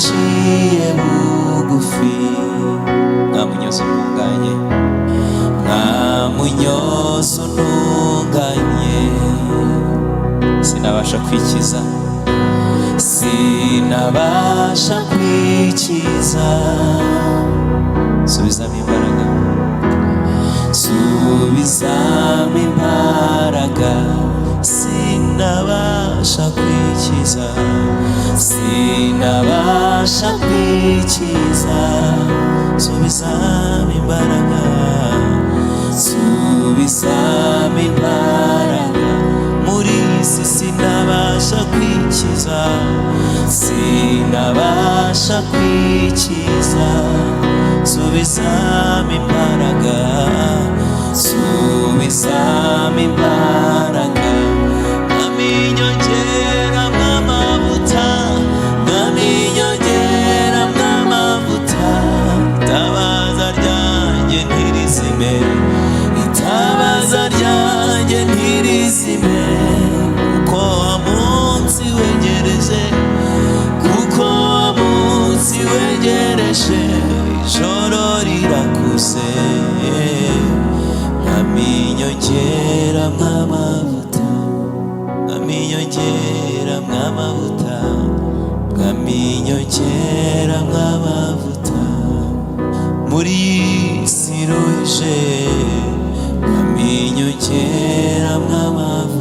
naciye bugufi nkamunyoza utunganye nkamunyoza utunganye sinabasha kwikiza sinabasha kwikiza subizamo imbaraga subizamo imbaraga sinabasha kwikiza sinabasha kwikiza subizamo imbaraga subizamo imbaraga muri isi sinabasha kwikiza sinabasha kwikiza subizamo imbaraga subizamo imbaraga nkaminyongera mw'amavuta nkaminyongera mw'amavuta itabaza ryanjye ntirizime itabaza ryanjye ntirizime kuko wa munsi wegereje kuko wa munsi wegereje ijoro rirakuze nkaminyongera mw'amavuta nkaminyongera mw'amavuta nkaminyongera mw'amavuta muri isi iruhije nkaminyongera mw'amavuta